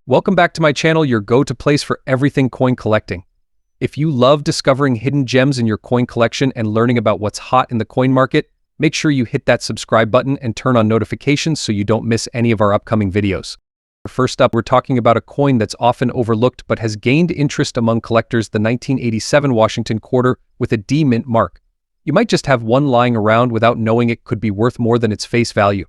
Welcome back to my channel, your go-to place for everything coin collecting. If you love discovering hidden gems in your coin collection and learning about what's hot in the coin market, make sure you hit that subscribe button and turn on notifications so you don't miss any of our upcoming videos. First up, we're talking about a coin that's often overlooked but has gained interest among collectors, the 1987 Washington quarter with a D mint mark. You might just have one lying around without knowing it could be worth more than its face value.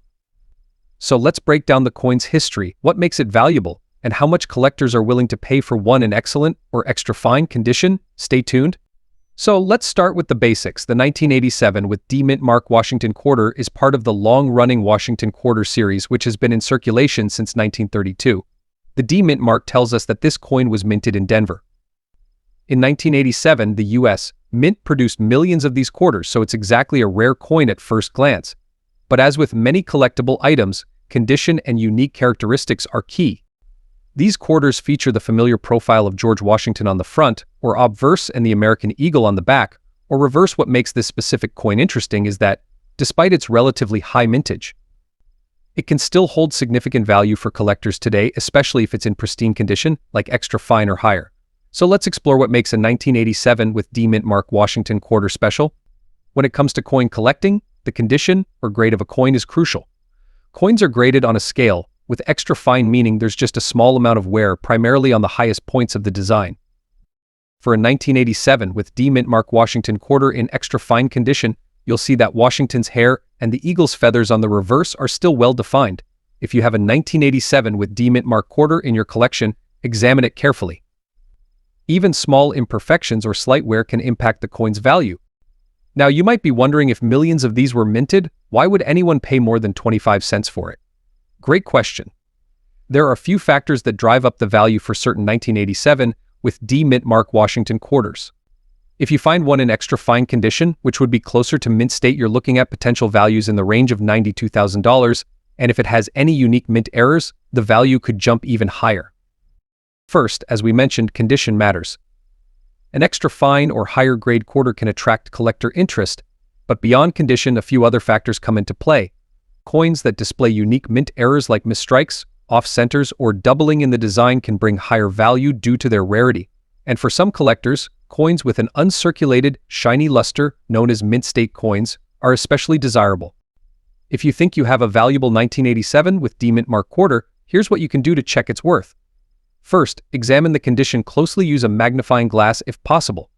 So let's break down the coin's history, what makes it valuable, and how much collectors are willing to pay for one in excellent or extra fine condition. Stay tuned. So let's start with the basics. The 1987 with D mint mark Washington quarter is part of the long-running Washington quarter series, which has been in circulation since 1932. The D mint mark tells us that this coin was minted in Denver. In 1987, the U.S. Mint produced millions of these quarters, so it's exactly a rare coin at first glance. But as with many collectible items, condition and unique characteristics are key. These quarters feature the familiar profile of George Washington on the front, or obverse, and the American eagle on the back, or reverse. What makes this specific coin interesting is that, despite its relatively high mintage, it can still hold significant value for collectors today, especially if it's in pristine condition, like extra fine or higher. So let's explore what makes a 1987 with D mint mark Washington quarter special. When it comes to coin collecting, the condition or grade of a coin is crucial. Coins are graded on a scale, with extra fine meaning there's just a small amount of wear, primarily on the highest points of the design. For a 1987 with D mint mark Washington quarter in extra fine condition, you'll see that Washington's hair and the eagle's feathers on the reverse are still well defined. If you have a 1987 with D mint mark quarter in your collection, examine it carefully. Even small imperfections or slight wear can impact the coin's value. Now, you might be wondering, if millions of these were minted, why would anyone pay more than 25 cents for it? Great question. There are a few factors that drive up the value for certain 1987 with D mint mark Washington quarters. If you find one in extra fine condition, which would be closer to mint state, you're looking at potential values in the range of $92,000, and if it has any unique mint errors, the value could jump even higher. First, as we mentioned, condition matters. An extra fine or higher grade quarter can attract collector interest, but beyond condition, a few other factors come into play. Coins that display unique mint errors like misstrikes, off-centers, or doubling in the design can bring higher value due to their rarity. And for some collectors, coins with an uncirculated, shiny luster, known as mint state coins, are especially desirable. If you think you have a valuable 1987 with D mint mark quarter, here's what you can do to check its worth. First, examine the condition closely. Use a magnifying glass if possible.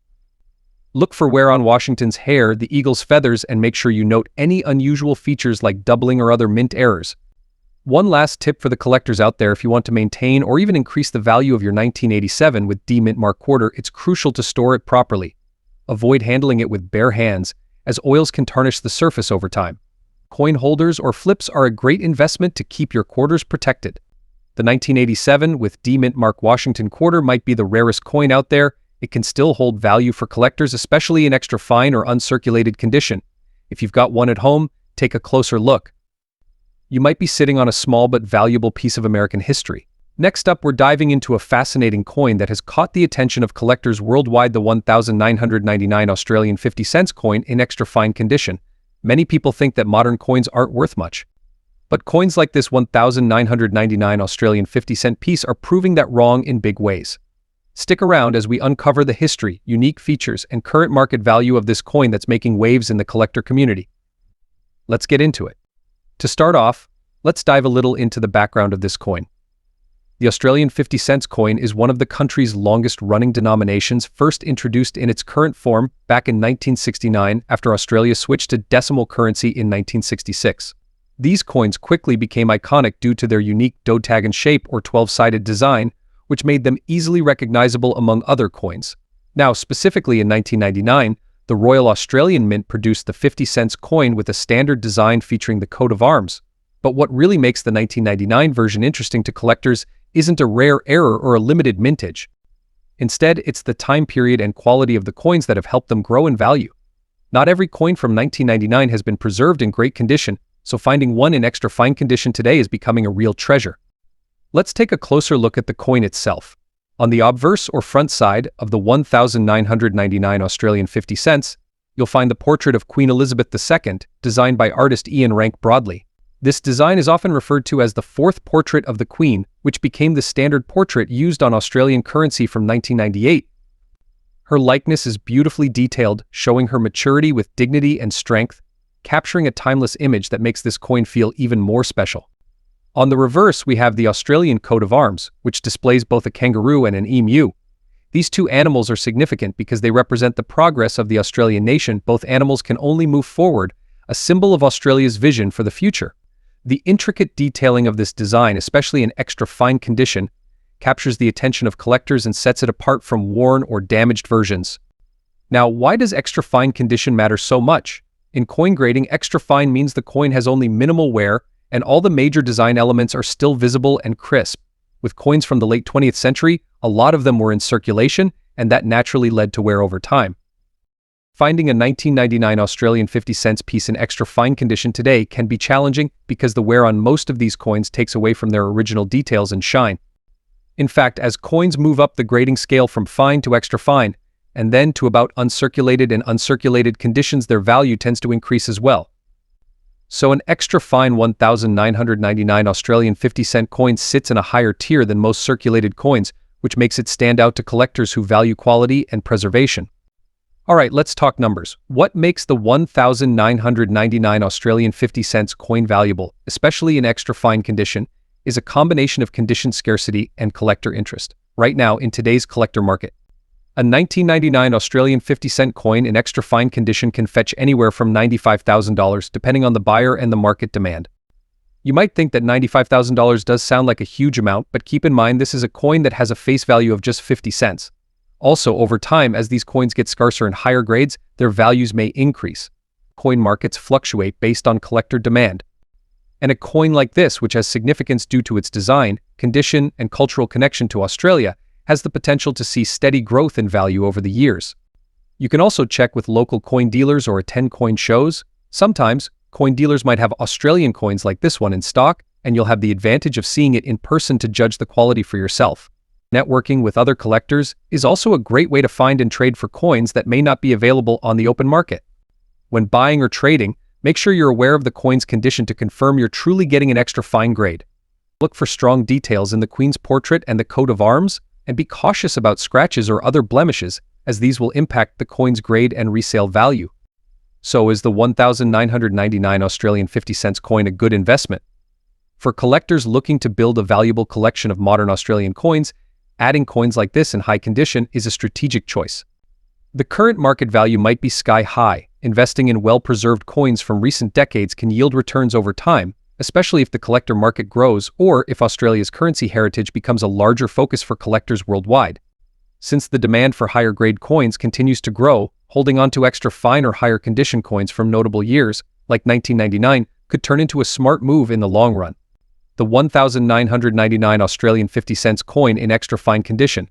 Look for wear on Washington's hair, the eagle's feathers, and make sure you note any unusual features like doubling or other mint errors. One last tip for the collectors out there: if you want to maintain or even increase the value of your 1987 with D mint mark quarter, it's crucial to store it properly. Avoid handling it with bare hands, as oils can tarnish the surface over time. Coin holders or flips are a great investment to keep your quarters protected. The 1987 with D mint mark Washington quarter might be the rarest coin out there. It can still hold value for collectors, especially in extra fine or uncirculated condition. If you've got one at home, take a closer look. You might be sitting on a small but valuable piece of American history. Next up, we're diving into a fascinating coin that has caught the attention of collectors worldwide, the 1999 Australian 50 cents coin in extra fine condition. Many people think that modern coins aren't worth much. But coins like this 1999 Australian 50 cent piece are proving that wrong in big ways. Stick around as we uncover the history, unique features, and current market value of this coin that's making waves in the collector community. Let's get into it. To start off, let's dive a little into the background of this coin. The Australian 50 cents coin is one of the country's longest-running denominations, first introduced in its current form back in 1969 after Australia switched to decimal currency in 1966. These coins quickly became iconic due to their unique dotagon shape or 12-sided design, which made them easily recognizable among other coins. Now, specifically in 1999, the Royal Australian Mint produced the 50 cents coin with a standard design featuring the coat of arms. But what really makes the 1999 version interesting to collectors isn't a rare error or a limited mintage. Instead, it's the time period and quality of the coins that have helped them grow in value. Not every coin from 1999 has been preserved in great condition, so finding one in extra fine condition today is becoming a real treasure. Let's take a closer look at the coin itself. On the obverse or front side of the 1999 Australian 50 cents, you'll find the portrait of Queen Elizabeth II, designed by artist Ian Rank Broadley. This design is often referred to as the fourth portrait of the Queen, which became the standard portrait used on Australian currency from 1998. Her likeness is beautifully detailed, showing her maturity with dignity and strength, capturing a timeless image that makes this coin feel even more special. On the reverse, we have the Australian coat of arms, which displays both a kangaroo and an emu. These two animals are significant because they represent the progress of the Australian nation. Both animals can only move forward, a symbol of Australia's vision for the future. The intricate detailing of this design, especially in extra fine condition, captures the attention of collectors and sets it apart from worn or damaged versions. Now, why does extra fine condition matter so much? In coin grading, extra fine means the coin has only minimal wear and all the major design elements are still visible and crisp. With coins from the late 20th century, a lot of them were in circulation, and that naturally led to wear over time. Finding a 1999 Australian 50 cents piece in extra fine condition today can be challenging because the wear on most of these coins takes away from their original details and shine. In fact, as coins move up the grading scale from fine to extra fine, and then to about uncirculated and uncirculated conditions, their value tends to increase as well. So an extra fine 1,999 Australian 50 cent coin sits in a higher tier than most circulated coins, which makes it stand out to collectors who value quality and preservation. Alright, let's talk numbers. What makes the 1,999 Australian 50 cents coin valuable, especially in extra fine condition, is a combination of condition scarcity and collector interest. Right now, in today's collector market, a 1999 Australian 50 cent coin in extra fine condition can fetch anywhere from $95,000 depending on the buyer and the market demand. You might think that $95,000 does sound like a huge amount, but keep in mind this is a coin that has a face value of just 50 cents. Also, over time, as these coins get scarcer in higher grades, their values may increase. Coin markets fluctuate based on collector demand. And a coin like this, which has significance due to its design, condition, and cultural connection to Australia, has the potential to see steady growth in value over the years. You can also check with local coin dealers or attend coin shows. Sometimes, coin dealers might have Australian coins like this one in stock, and you'll have the advantage of seeing it in person to judge the quality for yourself. Networking with other collectors is also a great way to find and trade for coins that may not be available on the open market. When buying or trading, make sure you're aware of the coin's condition to confirm you're truly getting an extra fine grade. Look for strong details in the Queen's portrait and the coat of arms, and be cautious about scratches or other blemishes, as these will impact the coin's grade and resale value. So is the 1,999 Australian 50 cents coin a good investment? For collectors looking to build a valuable collection of modern Australian coins, adding coins like this in high condition is a strategic choice. The current market value might be sky high. Investing in well-preserved coins from recent decades can yield returns over time, especially if the collector market grows or if Australia's currency heritage becomes a larger focus for collectors worldwide. Since the demand for higher-grade coins continues to grow, holding on to extra fine or higher condition coins from notable years, like 1999, could turn into a smart move in the long run. The 1,999 Australian 50 cents coin in extra fine condition.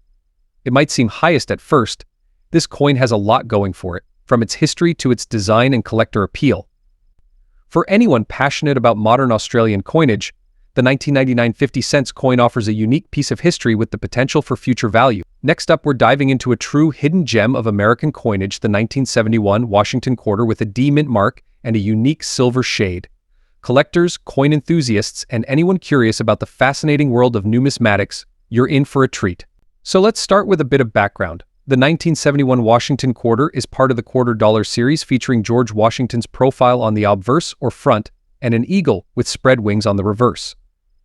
It might seem highest at first. This coin has a lot going for it, from its history to its design and collector appeal. For anyone passionate about modern Australian coinage, the 1999 50 cents coin offers a unique piece of history with the potential for future value. Next up, we're diving into a true hidden gem of American coinage, the 1971 Washington quarter with a D mint mark and a unique silver shade. Collectors, coin enthusiasts, and anyone curious about the fascinating world of numismatics, you're in for a treat. So let's start with a bit of background. The 1971 Washington quarter is part of the quarter dollar series featuring George Washington's profile on the obverse or front and an eagle with spread wings on the reverse.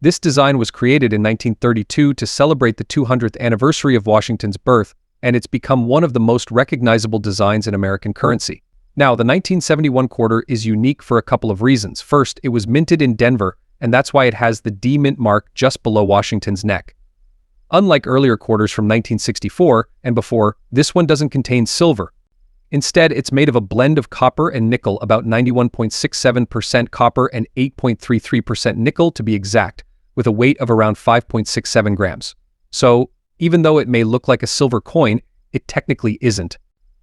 This design was created in 1932 to celebrate the 200th anniversary of Washington's birth, and it's become one of the most recognizable designs in American currency. Now, the 1971 quarter is unique for a couple of reasons. First, it was minted in Denver, and that's why it has the D mint mark just below Washington's neck. Unlike earlier quarters from 1964 and before, this one doesn't contain silver. Instead, it's made of a blend of copper and nickel, about 91.67% copper and 8.33% nickel to be exact, with a weight of around 5.67 grams. So, even though it may look like a silver coin, it technically isn't.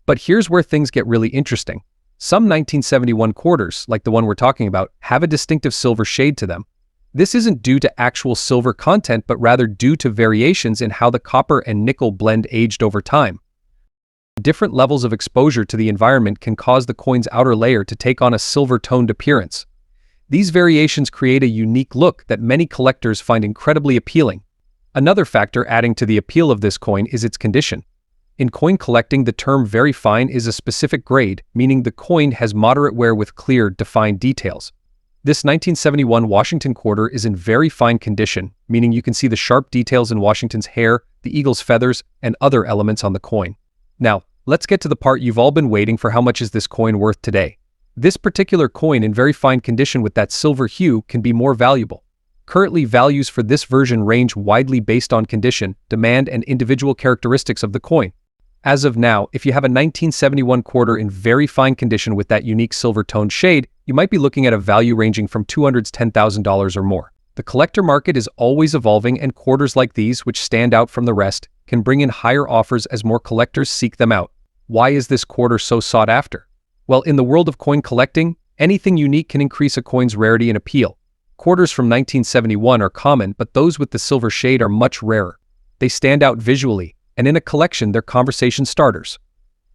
But here's where things get really interesting. Some 1971 quarters, like the one we're talking about, have a distinctive silver shade to them. This isn't due to actual silver content, but rather due to variations in how the copper and nickel blend aged over time. Different levels of exposure to the environment can cause the coin's outer layer to take on a silver-toned appearance. These variations create a unique look that many collectors find incredibly appealing. Another factor adding to the appeal of this coin is its condition. In coin collecting, the term very fine is a specific grade, meaning the coin has moderate wear with clear, defined details. This 1971 Washington quarter is in very fine condition, meaning you can see the sharp details in Washington's hair, the eagle's feathers, and other elements on the coin. Now, let's get to the part you've all been waiting for. How much is this coin worth today? This particular coin in very fine condition with that silver hue can be more valuable. Currently, values for this version range widely based on condition, demand, and individual characteristics of the coin. As of now, if you have a 1971 quarter in very fine condition with that unique silver-toned shade, you might be looking at a value ranging from $200 to $10,000 or more. The collector market is always evolving, and quarters like these, which stand out from the rest, can bring in higher offers as more collectors seek them out. Why is this quarter so sought after? Well, in the world of coin collecting, anything unique can increase a coin's rarity and appeal. Quarters from 1971 are common, but those with the silver shade are much rarer. They stand out visually, and in a collection, they're conversation starters.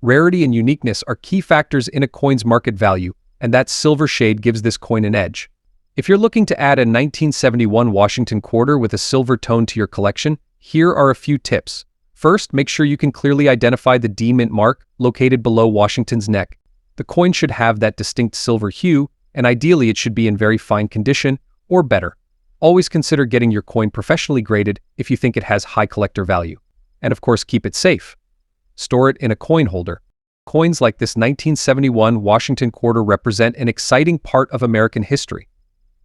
Rarity and uniqueness are key factors in a coin's market value, and that silver shade gives this coin an edge. If you're looking to add a 1971 Washington quarter with a silver tone to your collection, here are a few tips. First, make sure you can clearly identify the D mint mark located below Washington's neck. The coin should have that distinct silver hue, and ideally it should be in very fine condition or better. Always consider getting your coin professionally graded if you think it has high collector value. And of course, keep it safe. Store it in a coin holder. Coins like this 1971 Washington quarter represent an exciting part of American history.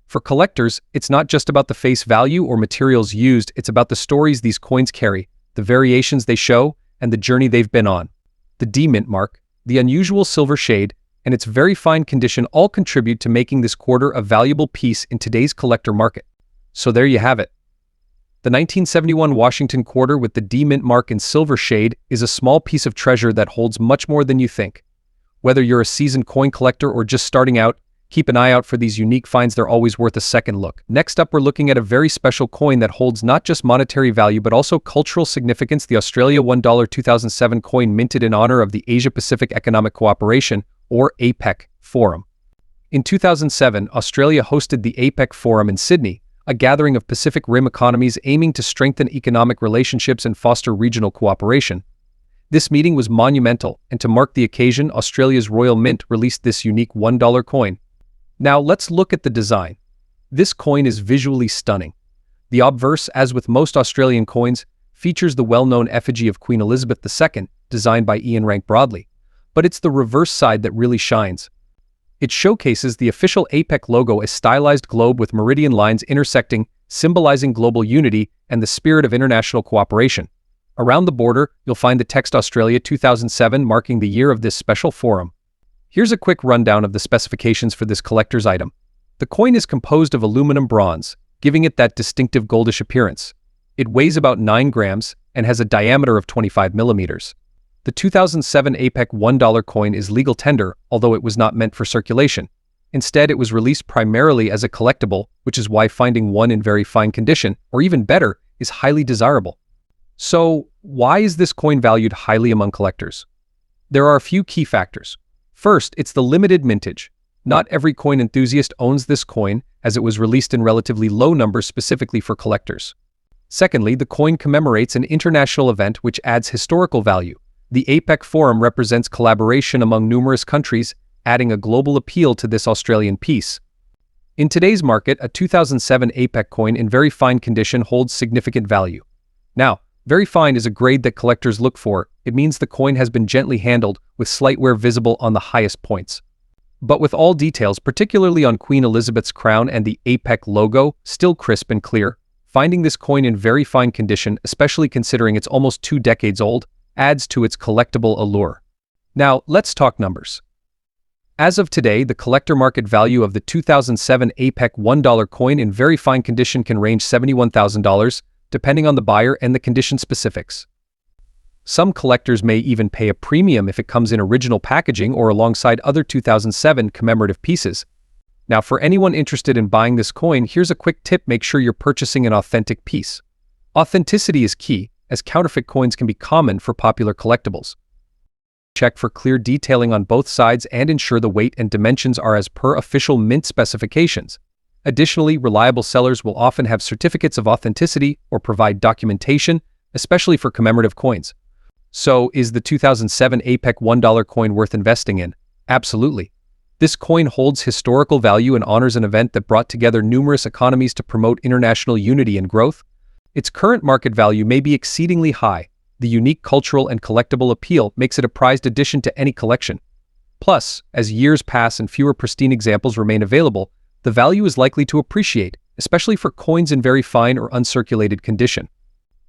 For collectors, it's not just about the face value or materials used, it's about the stories these coins carry, the variations they show, and the journey they've been on. The D mint mark, the unusual silver shade, and its very fine condition all contribute to making this quarter a valuable piece in today's collector market. So there you have it. The 1971 Washington quarter with the D mint mark in silver shade is a small piece of treasure that holds much more than you think. Whether you're a seasoned coin collector or just starting out, keep an eye out for these unique finds. They're always worth a second look. Next up, we're looking at a very special coin that holds not just monetary value but also cultural significance, the Australia $1 2007 coin minted in honor of the Asia-Pacific Economic Cooperation, or APEC, Forum. In 2007, Australia hosted the APEC Forum in Sydney, a gathering of Pacific Rim economies aiming to strengthen economic relationships and foster regional cooperation. This meeting was monumental, and to mark the occasion, Australia's Royal Mint released this unique $1 coin. Now let's look at the design. This coin is visually stunning. The obverse, as with most Australian coins, features the well-known effigy of Queen Elizabeth II, designed by Ian Rank Broadley. But it's the reverse side that really shines. It showcases the official APEC logo, a stylized globe with meridian lines intersecting, symbolizing global unity and the spirit of international cooperation. Around the border, you'll find the text Australia 2007, marking the year of this special forum. Here's a quick rundown of the specifications for this collector's item. The coin is composed of aluminum bronze, giving it that distinctive goldish appearance. It weighs about 9 grams and has a diameter of 25 millimeters. The 2007 APEC $1 coin is legal tender, although it was not meant for circulation. Instead, it was released primarily as a collectible, which is why finding one in very fine condition, or even better, is highly desirable. So, why is this coin valued highly among collectors? There are a few key factors. First, it's the limited mintage. Not every coin enthusiast owns this coin, as it was released in relatively low numbers specifically for collectors. Secondly, the coin commemorates an international event which adds historical value. The APEC Forum represents collaboration among numerous countries, adding a global appeal to this Australian piece. In today's market, a 2007 APEC coin in very fine condition holds significant value. Now, very fine is a grade that collectors look for. It means the coin has been gently handled, with slight wear visible on the highest points. But with all details, particularly on Queen Elizabeth's crown and the APEC logo, still crisp and clear, finding this coin in very fine condition, especially considering it's almost 2 decades old, adds to its collectible allure. Now, let's talk numbers. As of today, the collector market value of the 2007 APEC $1 coin in very fine condition can range $71,000, depending on the buyer and the condition specifics. Some collectors may even pay a premium if it comes in original packaging or alongside other 2007 commemorative pieces. Now, for anyone interested in buying this coin, here's a quick tip: make sure you're purchasing an authentic piece. Authenticity is key, as counterfeit coins can be common for popular collectibles. Check for clear detailing on both sides and ensure the weight and dimensions are as per official mint specifications. Additionally, reliable sellers will often have certificates of authenticity or provide documentation, especially for commemorative coins. So, is the 2007 APEC $1 coin worth investing in? Absolutely. This coin holds historical value and honors an event that brought together numerous economies to promote international unity and growth. Its current market value may be exceedingly high. The unique cultural and collectible appeal makes it a prized addition to any collection. Plus, as years pass and fewer pristine examples remain available, the value is likely to appreciate, especially for coins in very fine or uncirculated condition.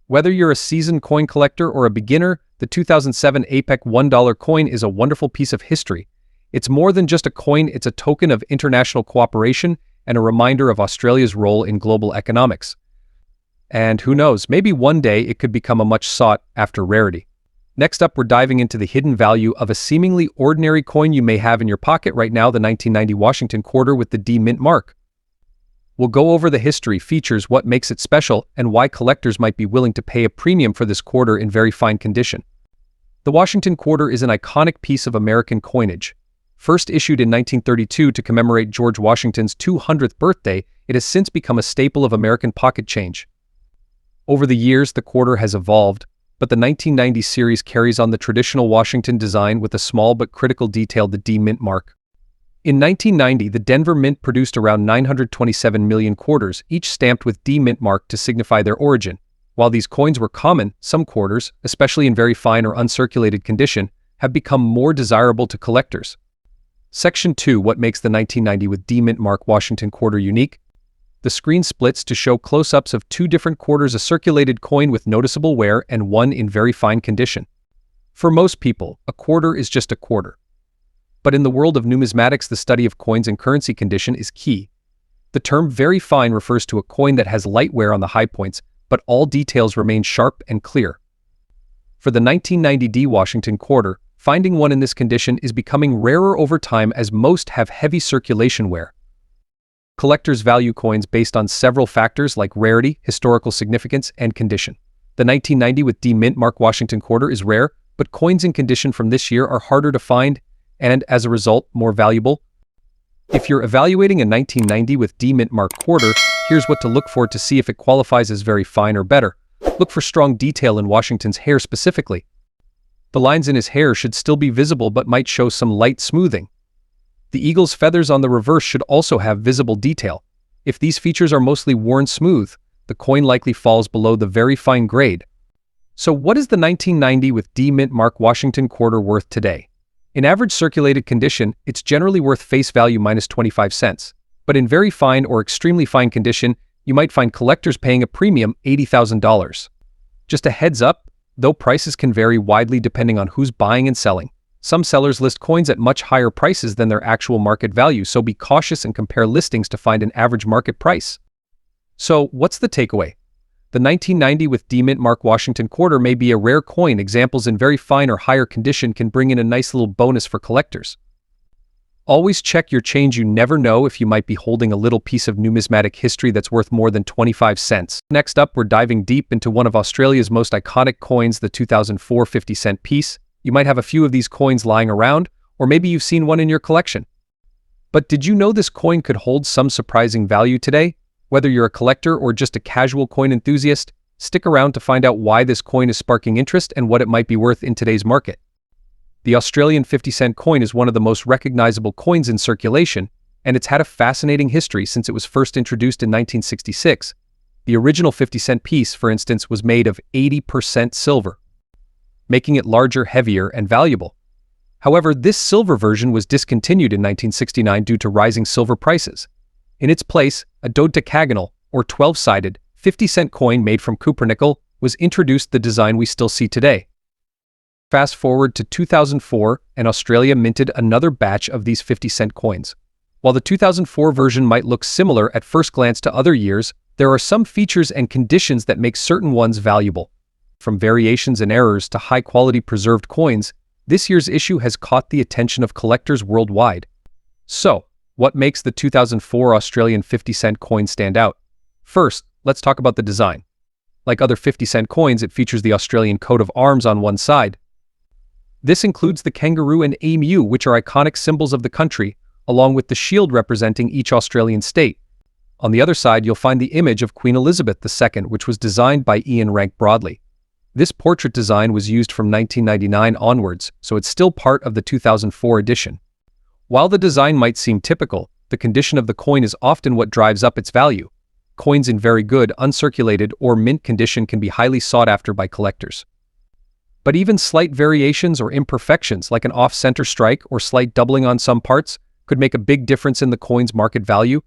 Whether you're a seasoned coin collector or a beginner, the 2007 APEC $1 coin is a wonderful piece of history. It's more than just a coin, it's a token of international cooperation and a reminder of Australia's role in global economics. And who knows, maybe one day it could become a much sought-after rarity. Next up, we're diving into the hidden value of a seemingly ordinary coin you may have in your pocket right now, the 1990 Washington quarter with the D mint mark. We'll go over the history, features, what makes it special, and why collectors might be willing to pay a premium for this quarter in very fine condition. The Washington quarter is an iconic piece of American coinage. First issued in 1932 to commemorate George Washington's 200th birthday, it has since become a staple of American pocket change. Over the years, the quarter has evolved, but the 1990 series carries on the traditional Washington design with a small but critical detail, the D mint mark. In 1990, the Denver Mint produced around 927 million quarters, each stamped with D mint mark to signify their origin. While these coins were common, some quarters, especially in very fine or uncirculated condition, have become more desirable to collectors. Section 2. What makes the 1990 with D mint mark Washington quarter unique? The screen splits to show close-ups of two different quarters, a circulated coin with noticeable wear and one in very fine condition. For most people, a quarter is just a quarter. But in the world of numismatics, the study of coins and currency condition is key. The term very fine refers to a coin that has light wear on the high points, but all details remain sharp and clear. For the 1990 D Washington quarter, finding one in this condition is becoming rarer over time as most have heavy circulation wear. Collectors value coins based on several factors like rarity, historical significance, and condition. The 1990 with D mint mark Washington quarter is rare, but coins in condition from this year are harder to find and, as a result, more valuable. If you're evaluating a 1990 with D mint mark quarter, here's what to look for to see if it qualifies as very fine or better. Look for strong detail in Washington's hair specifically. The lines in his hair should still be visible but might show some light smoothing. The eagle's feathers on the reverse should also have visible detail. If these features are mostly worn smooth, the coin likely falls below the very fine grade. So what is the 1990 with D mint mark Washington quarter worth today? In average circulated condition, it's generally worth face value minus 25 cents. But in very fine or extremely fine condition, you might find collectors paying a premium $80,000. Just a heads up, though prices can vary widely depending on who's buying and selling. Some sellers list coins at much higher prices than their actual market value, so be cautious and compare listings to find an average market price. So, what's the takeaway? The 1990 with D mint mark Washington quarter may be a rare coin. Examples in very fine or higher condition can bring in a nice little bonus for collectors. Always check your change. You never know if you might be holding a little piece of numismatic history that's worth more than 25 cents. Next up, we're diving deep into one of Australia's most iconic coins, the 2004 50-cent piece. You might have a few of these coins lying around, or maybe you've seen one in your collection. But did you know this coin could hold some surprising value today? Whether you're a collector or just a casual coin enthusiast, stick around to find out why this coin is sparking interest and what it might be worth in today's market. The Australian 50-cent coin is one of the most recognizable coins in circulation, and it's had a fascinating history since it was first introduced in 1966. The original 50-cent piece, for instance, was made of 80% silver, making it larger, heavier, and valuable. However, this silver version was discontinued in 1969 due to rising silver prices. In its place, a dodecagonal, or 12-sided, 50-cent coin made from cupronickel was introduced, the design we still see today. Fast forward to 2004, and Australia minted another batch of these 50-cent coins. While the 2004 version might look similar at first glance to other years, there are some features and conditions that make certain ones valuable. From variations and errors to high-quality preserved coins, this year's issue has caught the attention of collectors worldwide. So, what makes the 2004 Australian 50-cent coin stand out? First, let's talk about the design. Like other 50-cent coins, it features the Australian coat of arms on one side. This includes the kangaroo and emu, which are iconic symbols of the country, along with the shield representing each Australian state. On the other side, you'll find the image of Queen Elizabeth II, which was designed by Ian Rank Broadley. This portrait design was used from 1999 onwards, so it's still part of the 2004 edition. While the design might seem typical, the condition of the coin is often what drives up its value. Coins in very good, uncirculated, or mint condition can be highly sought after by collectors. But even slight variations or imperfections, like an off-center strike or slight doubling on some parts, could make a big difference in the coin's market value.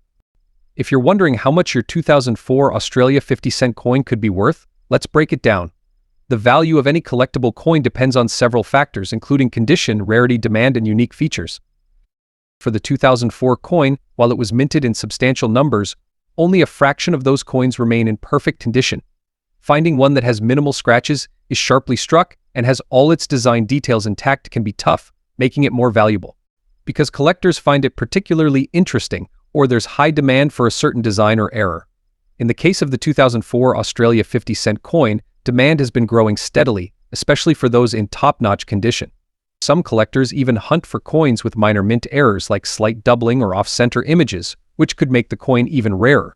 If you're wondering how much your 2004 Australia 50-cent coin could be worth, let's break it down. The value of any collectible coin depends on several factors, including condition, rarity, demand, and unique features. For the 2004 coin, while it was minted in substantial numbers, only a fraction of those coins remain in perfect condition. Finding one that has minimal scratches, is sharply struck, and has all its design details intact can be tough, making it more valuable. Because collectors find it particularly interesting, or there's high demand for a certain design or error. In the case of the 2004 Australia 50-cent coin, demand has been growing steadily, especially for those in top-notch condition. Some collectors even hunt for coins with minor mint errors like slight doubling or off-center images, which could make the coin even rarer.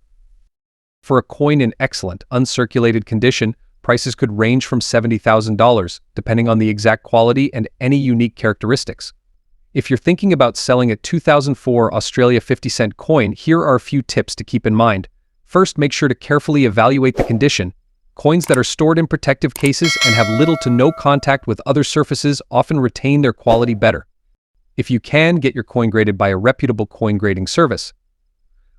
For a coin in excellent, uncirculated condition, prices could range from $70,000, depending on the exact quality and any unique characteristics. If you're thinking about selling a 2004 Australia 50-cent coin, here are a few tips to keep in mind. First, make sure to carefully evaluate the condition. Coins that are stored in protective cases and have little to no contact with other surfaces often retain their quality better. If you can, get your coin graded by a reputable coin grading service.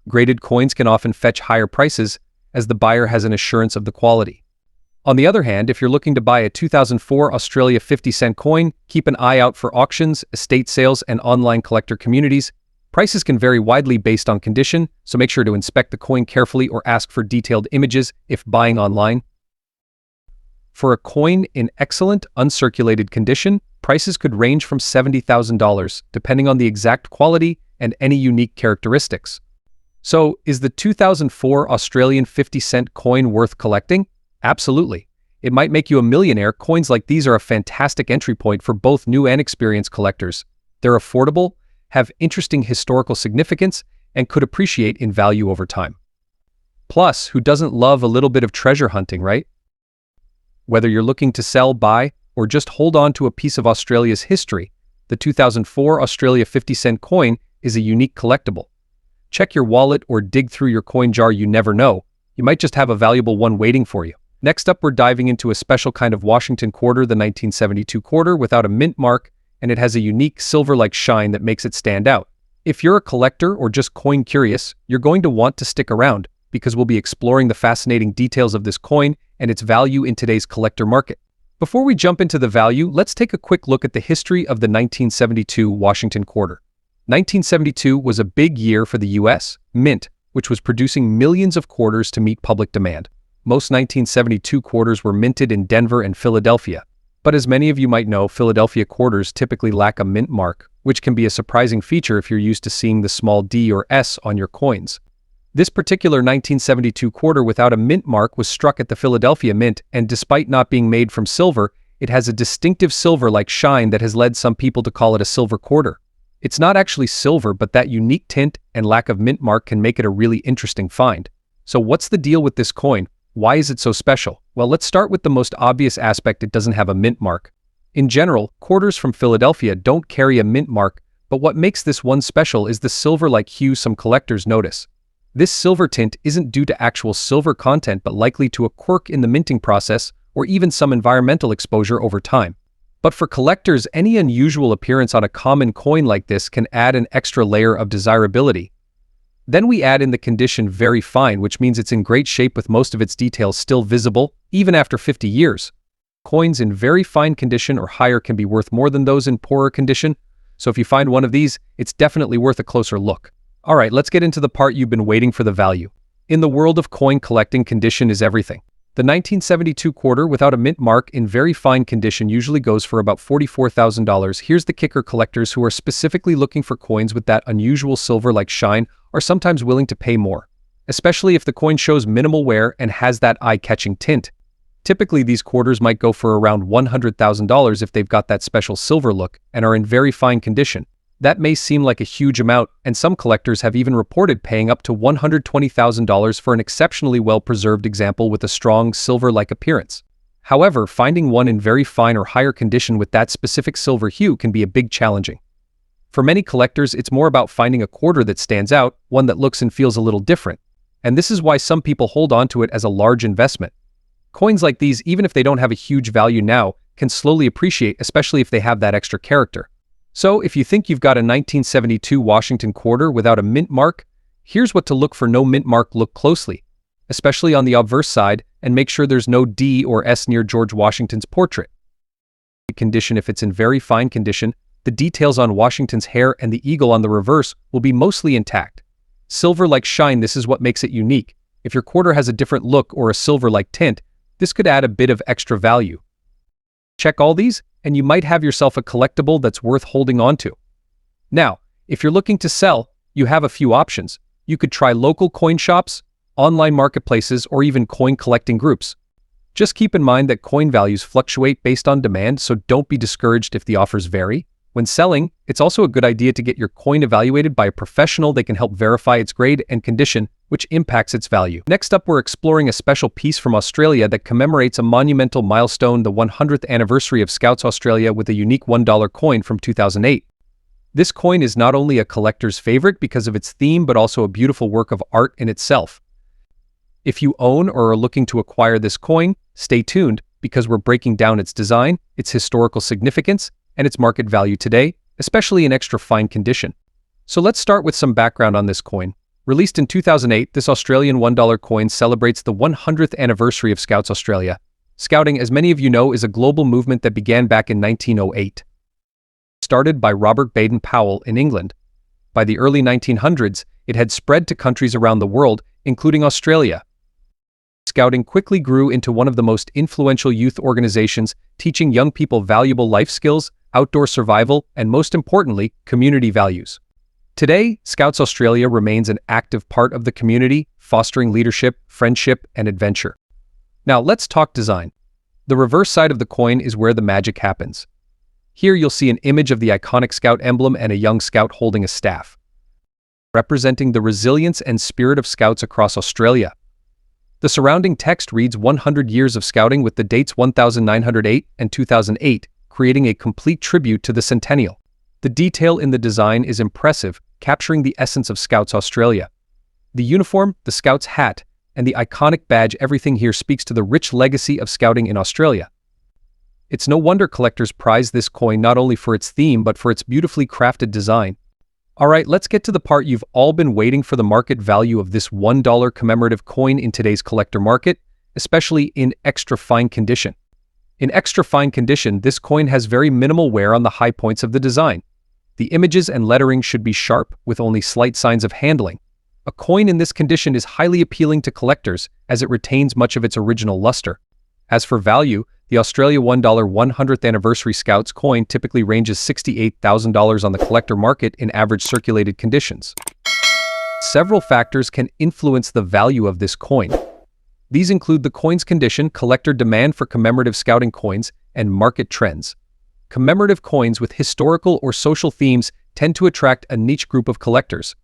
Graded coins can often fetch higher prices, as the buyer has an assurance of the quality. On the other hand, if you're looking to buy a 2004 Australia 50-cent coin, keep an eye out for auctions, estate sales, and online collector communities. Prices can vary widely based on condition, so make sure to inspect the coin carefully or ask for detailed images if buying online. For a coin in excellent, uncirculated condition, prices could range from $70,000, depending on the exact quality and any unique characteristics. So, is the 2004 Australian 50-cent coin worth collecting? Absolutely. It might make you a millionaire. Coins like these are a fantastic entry point for both new and experienced collectors. They're affordable, have interesting historical significance, and could appreciate in value over time. Plus, who doesn't love a little bit of treasure hunting, right? Whether you're looking to sell, buy, or just hold on to a piece of Australia's history, the 2004 Australia 50-cent coin is a unique collectible. Check your wallet or dig through your coin jar, you never know. You might just have a valuable one waiting for you. Next up, we're diving into a special kind of Washington quarter, the 1972 quarter without a mint mark, and it has a unique silver-like shine that makes it stand out. If you're a collector or just coin curious, you're going to want to stick around, because we'll be exploring the fascinating details of this coin and its value in today's collector market. Before we jump into the value, let's take a quick look at the history of the 1972 Washington quarter. 1972 was a big year for the U.S. Mint, which was producing millions of quarters to meet public demand. Most 1972 quarters were minted in Denver and Philadelphia. But as many of you might know, Philadelphia quarters typically lack a mint mark, which can be a surprising feature if you're used to seeing the small D or S on your coins. This particular 1972 quarter without a mint mark was struck at the Philadelphia Mint, and despite not being made from silver, it has a distinctive silver-like shine that has led some people to call it a silver quarter. It's not actually silver, but that unique tint and lack of mint mark can make it a really interesting find. So what's the deal with this coin? Why is it so special? Well, let's start with the most obvious aspect: it doesn't have a mint mark. In general, quarters from Philadelphia don't carry a mint mark, but what makes this one special is the silver-like hue some collectors notice. This silver tint isn't due to actual silver content, but likely to a quirk in the minting process or even some environmental exposure over time. But for collectors, any unusual appearance on a common coin like this can add an extra layer of desirability. Then we add in the condition very fine, which means it's in great shape with most of its details still visible, even after 50 years. Coins in very fine condition or higher can be worth more than those in poorer condition, so if you find one of these, it's definitely worth a closer look. Alright, let's get into the part you've been waiting for: the value. In the world of coin collecting, condition is everything. The 1972 quarter without a mint mark in very fine condition usually goes for about $44,000. Here's the kicker: collectors who are specifically looking for coins with that unusual silver-like shine are sometimes willing to pay more, especially if the coin shows minimal wear and has that eye-catching tint. Typically, these quarters might go for around $100,000 if they've got that special silver look and are in very fine condition. That may seem like a huge amount, and some collectors have even reported paying up to $120,000 for an exceptionally well-preserved example with a strong silver-like appearance. However, finding one in very fine or higher condition with that specific silver hue can be a bit challenging. For many collectors, it's more about finding a quarter that stands out, one that looks and feels a little different. And this is why some people hold on to it as a large investment. Coins like these, even if they don't have a huge value now, can slowly appreciate, especially if they have that extra character. So, if you think you've got a 1972 Washington quarter without a mint mark, here's what to look for. No mint mark. Look closely, especially on the obverse side, and make sure there's no D or S near George Washington's portrait. Condition. If it's in very fine condition, the details on Washington's hair and the eagle on the reverse will be mostly intact. Silver-like shine. This is what makes it unique. If your quarter has a different look or a silver-like tint, this could add a bit of extra value. Check all these, and you might have yourself a collectible that's worth holding on to. Now, if you're looking to sell, you have a few options. You could try local coin shops, online marketplaces, or even coin collecting groups. Just keep in mind that coin values fluctuate based on demand, so don't be discouraged if the offers vary. When selling, it's also a good idea to get your coin evaluated by a professional. They can help verify its grade and condition, which impacts its value. Next up, we're exploring a special piece from Australia that commemorates a monumental milestone, the 100th anniversary of Scouts Australia, with a unique $1 coin from 2008. This coin is not only a collector's favorite because of its theme, but also a beautiful work of art in itself. If you own or are looking to acquire this coin, stay tuned, because we're breaking down its design, its historical significance, and its market value today, especially in extra fine condition. So let's start with some background on this coin. Released in 2008, this Australian $1 coin celebrates the 100th anniversary of Scouts Australia. Scouting, as many of you know, is a global movement that began back in 1908. Started by Robert Baden-Powell in England. By the early 1900s, it had spread to countries around the world, including Australia. Scouting quickly grew into one of the most influential youth organizations, teaching young people valuable life skills, outdoor survival, and most importantly, community values. Today, Scouts Australia remains an active part of the community, fostering leadership, friendship, and adventure. Now, let's talk design. The reverse side of the coin is where the magic happens. Here you'll see an image of the iconic Scout emblem and a young Scout holding a staff, representing the resilience and spirit of Scouts across Australia. The surrounding text reads 100 years of Scouting with the dates 1908 and 2008, creating a complete tribute to the centennial. The detail in the design is impressive, capturing the essence of Scouts Australia. The uniform, the Scouts hat, and the iconic badge, everything here speaks to the rich legacy of Scouting in Australia. It's no wonder collectors prize this coin not only for its theme but for its beautifully crafted design. Alright, let's get to the part you've all been waiting for: the market value of this $1 commemorative coin in today's collector market, especially in extra fine condition. In extra fine condition, this coin has very minimal wear on the high points of the design. The images and lettering should be sharp, with only slight signs of handling. A coin in this condition is highly appealing to collectors, as it retains much of its original luster. As for value, the Australia $1 100th anniversary Scouts coin typically ranges $68,000 on the collector market in average circulated conditions. Several factors can influence the value of this coin. These include the coin's condition, collector demand for commemorative Scouting coins, and market trends. Commemorative coins with historical or social themes tend to attract a niche group of collectors,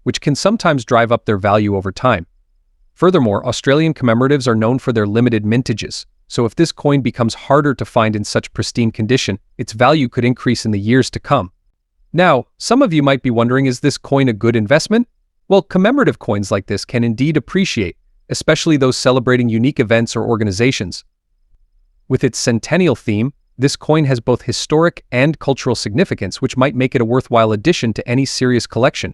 which can sometimes drive up their value over time. Furthermore, Australian commemoratives are known for their limited mintages, so if this coin becomes harder to find in such pristine condition, its value could increase in the years to come. Now, some of you might be wondering, is this coin a good investment? Well, commemorative coins like this can indeed appreciate, especially those celebrating unique events or organizations. With its centennial theme, this coin has both historic and cultural significance, which might make it a worthwhile addition to any serious collection.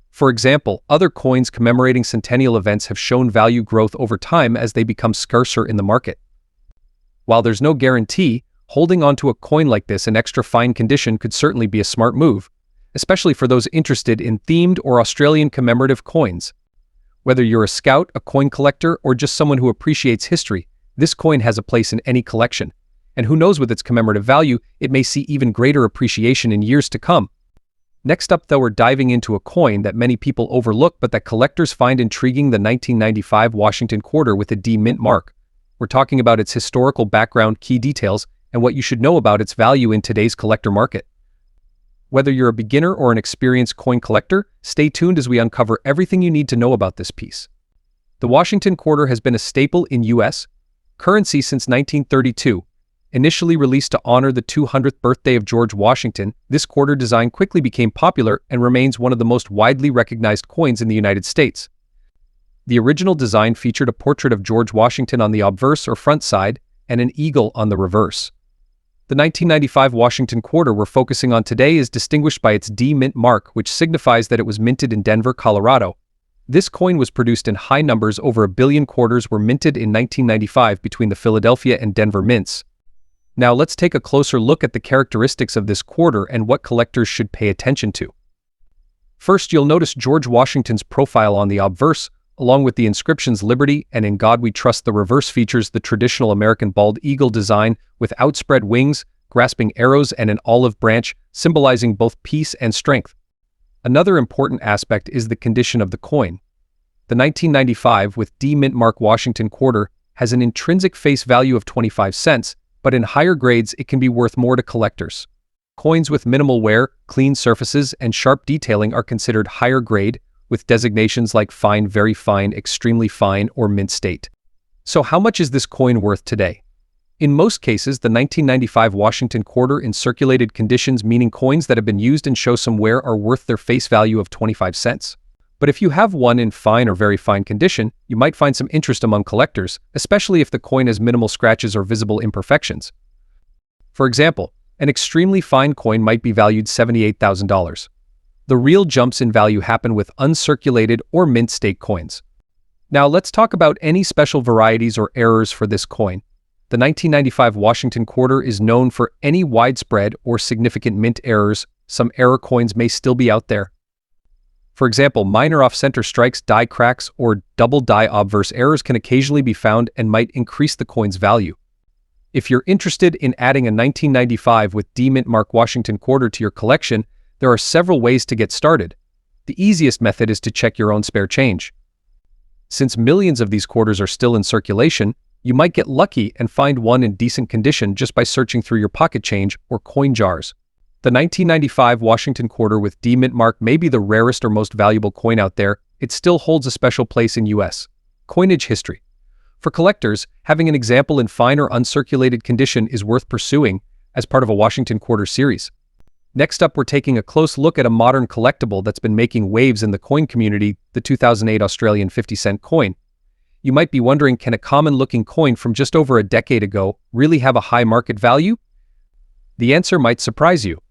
For example, other coins commemorating centennial events have shown value growth over time as they become scarcer in the market. While there's no guarantee, holding onto a coin like this in extra fine condition could certainly be a smart move, especially for those interested in themed or Australian commemorative coins. Whether you're a Scout, a coin collector, or just someone who appreciates history, this coin has a place in any collection. And who knows, with its commemorative value, it may see even greater appreciation in years to come. Next up, though, we're diving into a coin that many people overlook but that collectors find intriguing: the 1995 Washington quarter with a D mint mark. we're talking about its historical background, key details, and what you should know about its value in today's collector market. Whether you're a beginner or an experienced coin collector, stay tuned as we uncover everything you need to know about this piece. The Washington quarter has been a staple in U.S. currency since 1932. Initially released to honor the 200th birthday of George Washington, this quarter design quickly became popular and remains one of the most widely recognized coins in the United States. The original design featured a portrait of George Washington on the obverse or front side and an eagle on the reverse. The 1995 Washington quarter we're focusing on today is distinguished by its D mint mark, which signifies that it was minted in Denver, Colorado. This coin was produced in high numbers. Over 1 billion quarters were minted in 1995 between the Philadelphia and Denver mints. Now let's take a closer look at the characteristics of this quarter and what collectors should pay attention to. First, you'll notice George Washington's profile on the obverse, along with the inscriptions "Liberty" and "In God We Trust." The reverse features the traditional American bald eagle design with outspread wings, grasping arrows, and an olive branch, symbolizing both peace and strength. Another important aspect is the condition of the coin. The 1995 with D mint mark Washington quarter has an intrinsic face value of 25 cents, but in higher grades it can be worth more to collectors. Coins with minimal wear, clean surfaces, and sharp detailing are considered higher grade, with designations like fine, very fine, extremely fine, or mint state. So how much is this coin worth today? In most cases, the 1995 Washington quarter in circulated conditions, meaning coins that have been used and show some wear, are worth their face value of 25 cents. But if you have one in fine or very fine condition, you might find some interest among collectors, especially if the coin has minimal scratches or visible imperfections. For example, an extremely fine coin might be valued $78,000. The real jumps in value happen with uncirculated or mint state coins. Now let's talk about any special varieties or errors for this coin. The 1995 Washington quarter is known for any widespread or significant mint errors. Some error coins may still be out there. For example, minor off-center strikes, die cracks, or double die obverse errors can occasionally be found and might increase the coin's value. If you're interested in adding a 1995 with D mint mark Washington quarter to your collection, there are several ways to get started. The easiest method is to check your own spare change. Since millions of these quarters are still in circulation, you might get lucky and find one in decent condition just by searching through your pocket change or coin jars. The 1995 Washington quarter with D mint mark may be the rarest or most valuable coin out there. It still holds a special place in U.S. coinage history. For collectors, having an example in fine or uncirculated condition is worth pursuing as part of a Washington quarter series. Next up, we're taking a close look at a modern collectible that's been making waves in the coin community, the 2008 Australian 50-cent coin. You might be wondering, can a common-looking coin from just over a decade ago really have a high market value? The answer might surprise you.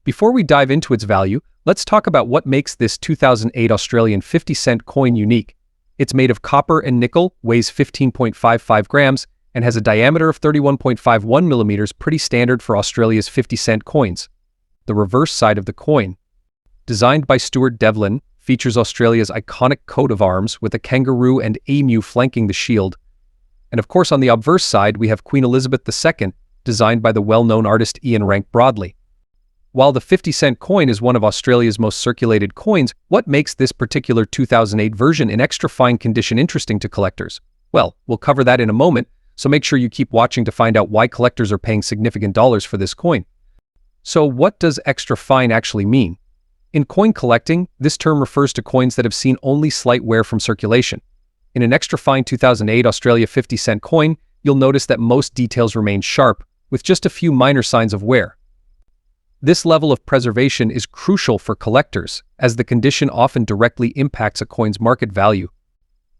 Before we dive into its value, let's talk about what makes this 2008 Australian 50-cent coin unique. It's made of copper and nickel, weighs 15.55 grams, and has a diameter of 31.51 millimeters, pretty standard for Australia's 50-cent coins. The reverse side of the coin, designed by Stuart Devlin, features Australia's iconic coat of arms with a kangaroo and emu flanking the shield. And of course, on the obverse side, we have Queen Elizabeth II, designed by the well-known artist Ian Rank Broadley. While the 50-cent coin is one of Australia's most circulated coins, what makes this particular 2008 version in extra fine condition interesting to collectors? Well, we'll cover that in a moment, so make sure you keep watching to find out why collectors are paying significant dollars for this coin. So what does extra fine actually mean? In coin collecting, this term refers to coins that have seen only slight wear from circulation. In an extra fine 2008 Australia 50-cent coin, you'll notice that most details remain sharp, with just a few minor signs of wear. This level of preservation is crucial for collectors, as the condition often directly impacts a coin's market value.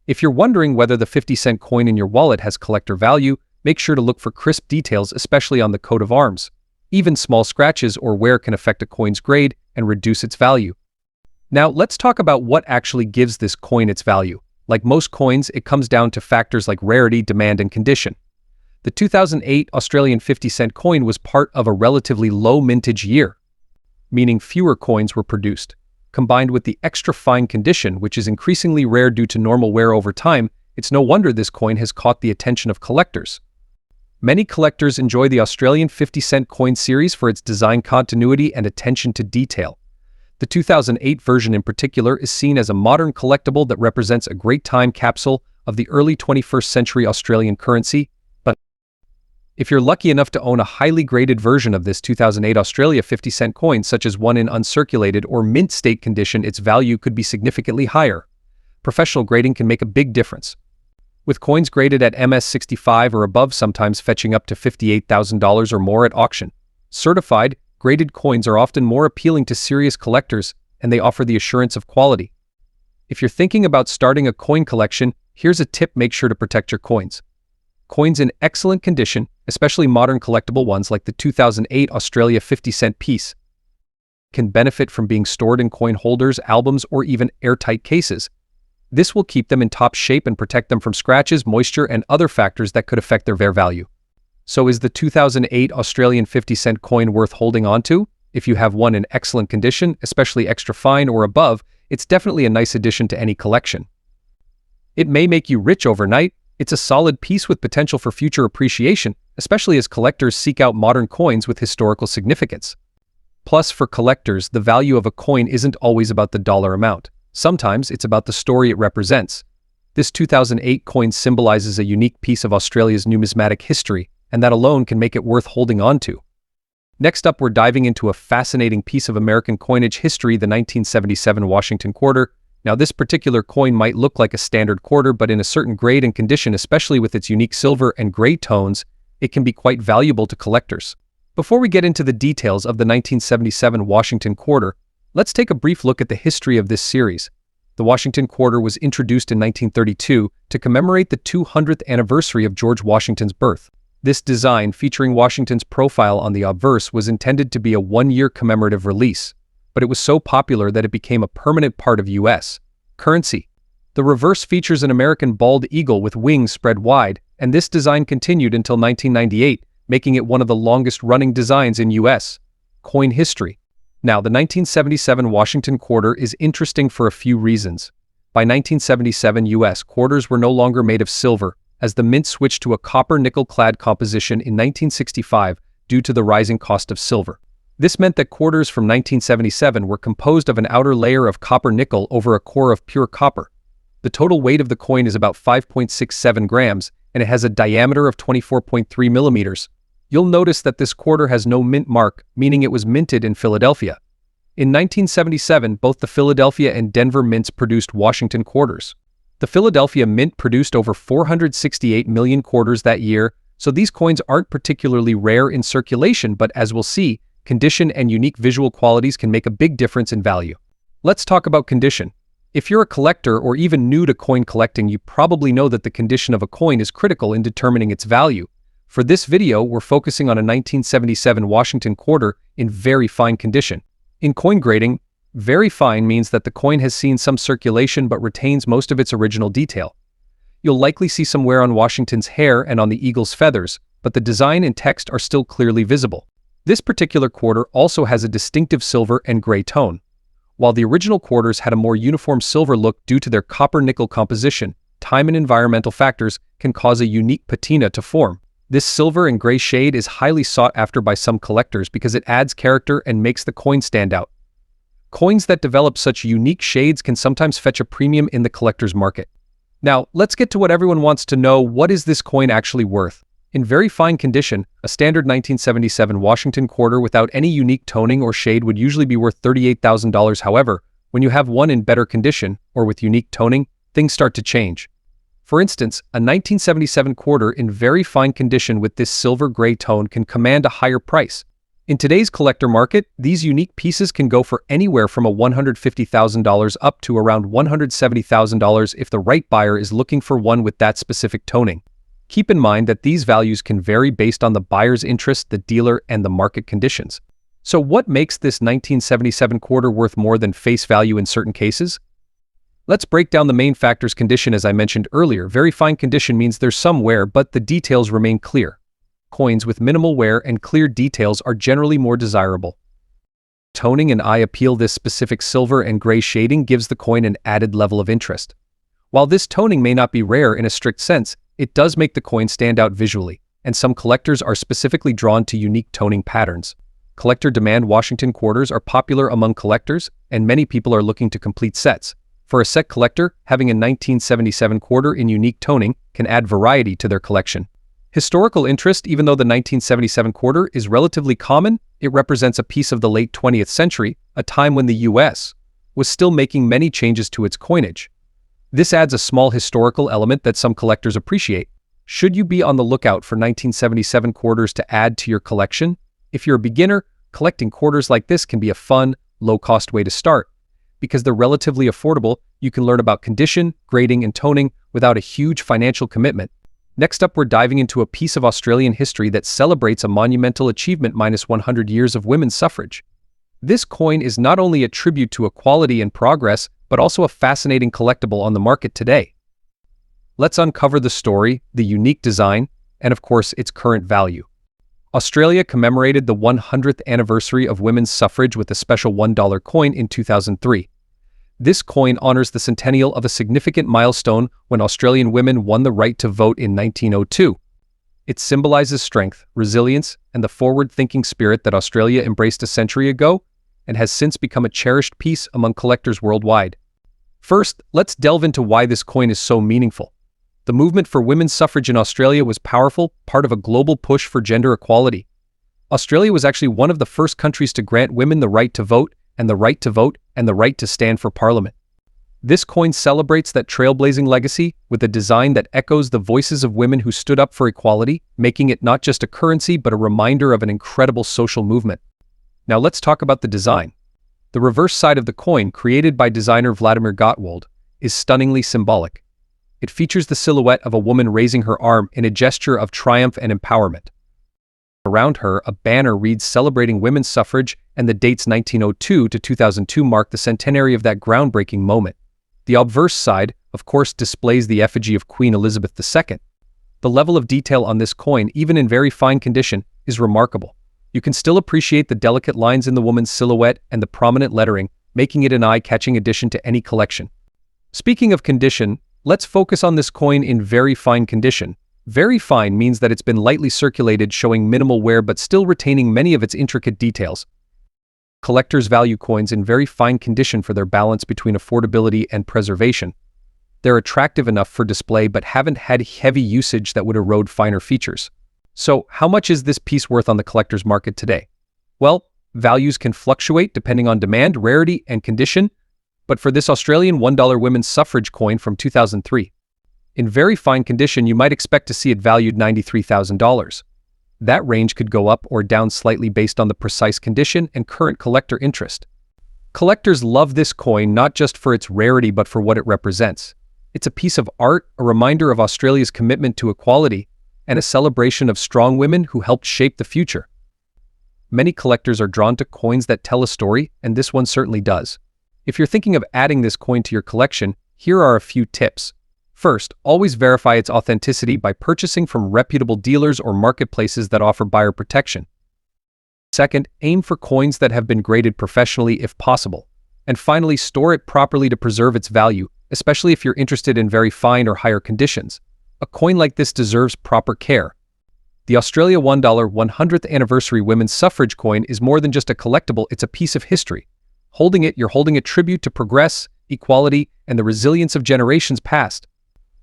If you're wondering whether the 50-cent coin in your wallet has collector value, make sure to look for crisp details, especially on the coat of arms. Even small scratches or wear can affect a coin's grade and reduce its value. Now, let's talk about what actually gives this coin its value. Like most coins, it comes down to factors like rarity, demand, and condition. The 2008 Australian 50-cent coin was part of a relatively low mintage year, meaning fewer coins were produced. Combined with the extra fine condition, which is increasingly rare due to normal wear over time, it's no wonder this coin has caught the attention of collectors. Many collectors enjoy the Australian 50-cent coin series for its design continuity and attention to detail. The 2008 version in particular is seen as a modern collectible that represents a great time capsule of the early 21st century Australian currency. If you're lucky enough to own a highly graded version of this 2008 Australia 50-cent coin, such as one in uncirculated or mint state condition, its value could be significantly higher. Professional grading can make a big difference, with coins graded at MS65 or above sometimes fetching up to $58,000 or more at auction. Certified, graded coins are often more appealing to serious collectors, and they offer the assurance of quality. If you're thinking about starting a coin collection, here's a tip: make sure to protect your coins. Coins in excellent condition, especially modern collectible ones like the 2008 Australia 50-cent piece, can benefit from being stored in coin holders, albums, or even airtight cases. This will keep them in top shape and protect them from scratches, moisture, and other factors that could affect their value. So is the 2008 Australian 50-cent coin worth holding onto? If you have one in excellent condition, especially extra fine or above, it's definitely a nice addition to any collection. It may make you rich overnight. It's a solid piece with potential for future appreciation, especially as collectors seek out modern coins with historical significance. Plus, for collectors, the value of a coin isn't always about the dollar amount. Sometimes it's about the story it represents. This 2008 coin symbolizes a unique piece of Australia's numismatic history, and that alone can make it worth holding on to. Next up, we're diving into a fascinating piece of American coinage history, the 1977 Washington quarter. Now, this particular coin might look like a standard quarter, but in a certain grade and condition, especially with its unique silver and gray tones, it can be quite valuable to collectors. Before we get into the details of the 1977 Washington quarter, let's take a brief look at the history of this series. The Washington quarter was introduced in 1932 to commemorate the 200th anniversary of George Washington's birth. This design, featuring Washington's profile on the obverse, was intended to be a one-year commemorative release, but it was so popular that it became a permanent part of U.S. currency. The reverse features an American bald eagle with wings spread wide, and this design continued until 1998, making it one of the longest-running designs in U.S. coin history. Now, the 1977 Washington quarter is interesting for a few reasons. By 1977, U.S. quarters were no longer made of silver, as the mint switched to a copper-nickel-clad composition in 1965 due to the rising cost of silver. This meant that quarters from 1977 were composed of an outer layer of copper-nickel over a core of pure copper. The total weight of the coin is about 5.67 grams, and it has a diameter of 24.3 millimeters. You'll notice that this quarter has no mint mark, meaning it was minted in Philadelphia. In 1977, both the Philadelphia and Denver mints produced Washington quarters. The Philadelphia Mint produced over 468 million quarters that year, so these coins aren't particularly rare in circulation, but as we'll see, condition and unique visual qualities can make a big difference in value. Let's talk about condition. If you're a collector or even new to coin collecting, you probably know that the condition of a coin is critical in determining its value. For this video, we're focusing on a 1977 Washington quarter in very fine condition. In coin grading, very fine means that the coin has seen some circulation but retains most of its original detail. You'll likely see some wear on Washington's hair and on the eagle's feathers, but the design and text are still clearly visible. This particular quarter also has a distinctive silver and gray tone. While the original quarters had a more uniform silver look due to their copper-nickel composition, time and environmental factors can cause a unique patina to form. This silver and gray shade is highly sought after by some collectors because it adds character and makes the coin stand out. Coins that develop such unique shades can sometimes fetch a premium in the collector's market. Now, let's get to what everyone wants to know: what is this coin actually worth? In very fine condition, a standard 1977 Washington quarter without any unique toning or shade would usually be worth $38,000. However, when you have one in better condition, or with unique toning, things start to change. For instance, a 1977 quarter in very fine condition with this silver-gray tone can command a higher price. In today's collector market, these unique pieces can go for anywhere from $150,000 up to around $170,000 if the right buyer is looking for one with that specific toning. Keep in mind that these values can vary based on the buyer's interest, the dealer, and the market conditions. So what makes this 1977 quarter worth more than face value in certain cases? Let's break down the main factors. Condition, as I mentioned earlier, very fine condition means there's some wear, but the details remain clear. Coins with minimal wear and clear details are generally more desirable. Toning and eye appeal. This specific silver and gray shading gives the coin an added level of interest. While this toning may not be rare in a strict sense, it does make the coin stand out visually, and some collectors are specifically drawn to unique toning patterns. Collector demand. Washington quarters are popular among collectors, and many people are looking to complete sets. For a set collector, having a 1977 quarter in unique toning can add variety to their collection. Historical interest. Even though the 1977 quarter is relatively common, it represents a piece of the late 20th century, a time when the US was still making many changes to its coinage. This adds a small historical element that some collectors appreciate. Should you be on the lookout for 1977 quarters to add to your collection? If you're a beginner, collecting quarters like this can be a fun, low-cost way to start. Because they're relatively affordable, you can learn about condition, grading, and toning without a huge financial commitment. Next up, we're diving into a piece of Australian history that celebrates a monumental achievement: 100 years of women's suffrage. This coin is not only a tribute to equality and progress, but also a fascinating collectible on the market today. Let's uncover the story, the unique design, and of course, its current value. Australia commemorated the 100th anniversary of women's suffrage with a special $1 coin in 2003. This coin honors the centennial of a significant milestone when Australian women won the right to vote in 1902. It symbolizes strength, resilience, and the forward-thinking spirit that Australia embraced a century ago and has since become a cherished piece among collectors worldwide. First, let's delve into why this coin is so meaningful. The movement for women's suffrage in Australia was powerful, part of a global push for gender equality. Australia was actually one of the first countries to grant women the right to vote, and the right to vote, and the right to stand for parliament. This coin celebrates that trailblazing legacy with a design that echoes the voices of women who stood up for equality, making it not just a currency but a reminder of an incredible social movement. Now let's talk about the design. The reverse side of the coin, created by designer Vladimir Gottwald, is stunningly symbolic. It features the silhouette of a woman raising her arm in a gesture of triumph and empowerment. Around her, a banner reads celebrating women's suffrage, and the dates 1902 to 2002 mark the centenary of that groundbreaking moment. The obverse side, of course, displays the effigy of Queen Elizabeth II. The level of detail on this coin, even in very fine condition, is remarkable. You can still appreciate the delicate lines in the woman's silhouette and the prominent lettering, making it an eye-catching addition to any collection. Speaking of condition, let's focus on this coin in very fine condition. Very fine means that it's been lightly circulated, showing minimal wear but still retaining many of its intricate details. Collectors value coins in very fine condition for their balance between affordability and preservation. They're attractive enough for display but haven't had heavy usage that would erode finer features. So, how much is this piece worth on the collector's market today? Well, values can fluctuate depending on demand, rarity, and condition, but for this Australian $1 women's suffrage coin from 2003, in very fine condition, you might expect to see it valued $93,000. That range could go up or down slightly based on the precise condition and current collector interest. Collectors love this coin not just for its rarity but for what it represents. It's a piece of art, a reminder of Australia's commitment to equality, and a celebration of strong women who helped shape the future. Many collectors are drawn to coins that tell a story, and this one certainly does. If you're thinking of adding this coin to your collection, here are a few tips. First, always verify its authenticity by purchasing from reputable dealers or marketplaces that offer buyer protection. Second, aim for coins that have been graded professionally if possible. And finally, store it properly to preserve its value, especially if you're interested in very fine or higher conditions. A coin like this deserves proper care. The Australia $1 100th anniversary women's suffrage coin is more than just a collectible, it's a piece of history. Holding it, you're holding a tribute to progress, equality, and the resilience of generations past.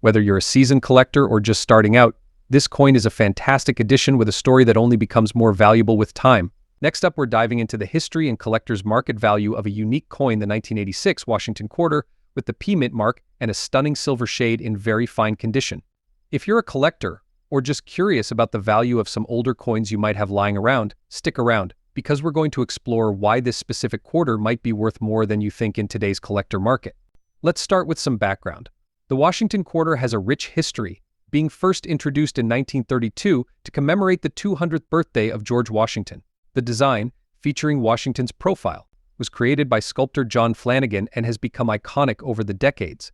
Whether you're a seasoned collector or just starting out, this coin is a fantastic addition with a story that only becomes more valuable with time. Next up, we're diving into the history and collector's market value of a unique coin, the 1986 Washington quarter, with the P Mint mark and a stunning silver shade in very fine condition. If you're a collector, or just curious about the value of some older coins you might have lying around, stick around, because we're going to explore why this specific quarter might be worth more than you think in today's collector market. Let's start with some background. The Washington quarter has a rich history, being first introduced in 1932 to commemorate the 200th birthday of George Washington. The design, featuring Washington's profile, was created by sculptor John Flanagan and has become iconic over the decades.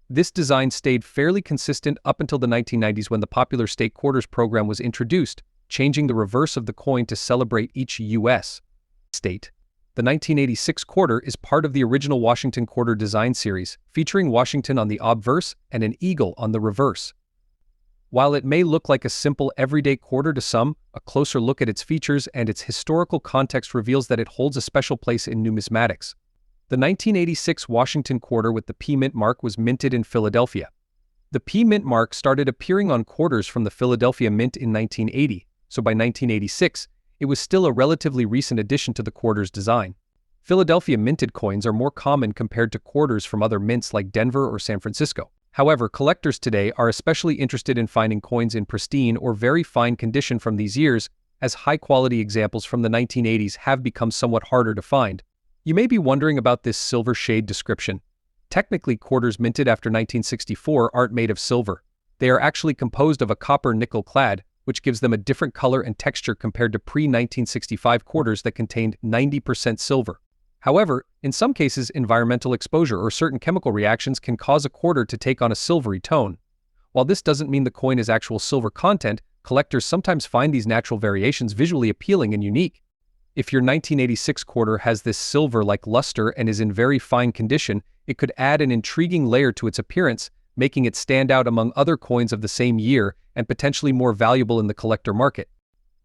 This design stayed fairly consistent up until the 1990s when the popular state quarters program was introduced, changing the reverse of the coin to celebrate each U.S. state. The 1986 quarter is part of the original Washington quarter design series, featuring Washington on the obverse and an eagle on the reverse. While it may look like a simple everyday quarter to some, a closer look at its features and its historical context reveals that it holds a special place in numismatics. The 1986 Washington quarter with the P Mint mark was minted in Philadelphia. The P Mint mark started appearing on quarters from the Philadelphia Mint in 1980, so by 1986, it was still a relatively recent addition to the quarters design. Philadelphia minted coins are more common compared to quarters from other mints like Denver or San Francisco. However, collectors today are especially interested in finding coins in pristine or very fine condition from these years, as high-quality examples from the 1980s have become somewhat harder to find. You may be wondering about this silver shade description. Technically, quarters minted after 1964 aren't made of silver. They are actually composed of a copper nickel clad, which gives them a different color and texture compared to pre-1965 quarters that contained 90% silver. However, in some cases, environmental exposure or certain chemical reactions can cause a quarter to take on a silvery tone. While this doesn't mean the coin is actual silver content, collectors sometimes find these natural variations visually appealing and unique. If your 1986 quarter has this silver-like luster and is in very fine condition, it could add an intriguing layer to its appearance, making it stand out among other coins of the same year and potentially more valuable in the collector market.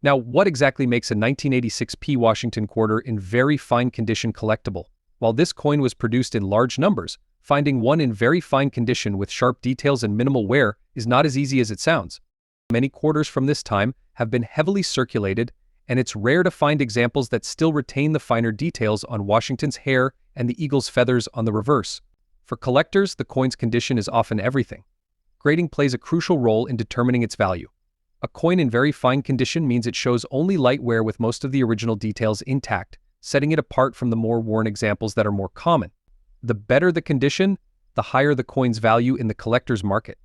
Now, what exactly makes a 1986 P Washington quarter in very fine condition collectible? While this coin was produced in large numbers, finding one in very fine condition with sharp details and minimal wear is not as easy as it sounds. Many quarters from this time have been heavily circulated, and it's rare to find examples that still retain the finer details on Washington's hair and the eagle's feathers on the reverse. For collectors, the coin's condition is often everything. Grading plays a crucial role in determining its value. A coin in very fine condition means it shows only light wear with most of the original details intact, setting it apart from the more worn examples that are more common. The better the condition, the higher the coin's value in the collector's market.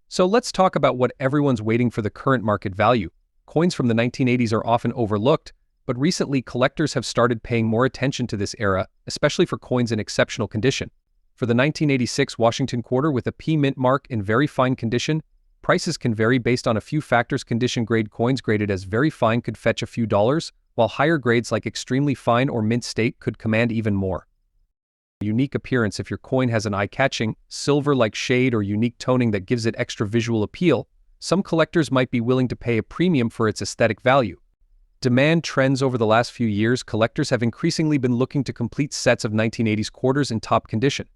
So let's talk about what everyone's waiting for: the current market value. Coins from the 1980s are often overlooked, but recently collectors have started paying more attention to this era, especially for coins in exceptional condition. For the 1986 Washington quarter with a P Mint mark in very fine condition, prices can vary based on a few factors. Condition-grade coins graded as very fine could fetch a few dollars, while higher grades like extremely fine or mint state could command even more. Unique appearance: if your coin has an eye-catching, silver-like shade or unique toning that gives it extra visual appeal, some collectors might be willing to pay a premium for its aesthetic value. Demand trends: over the last few years, collectors have increasingly been looking to complete sets of 1980s quarters in top condition.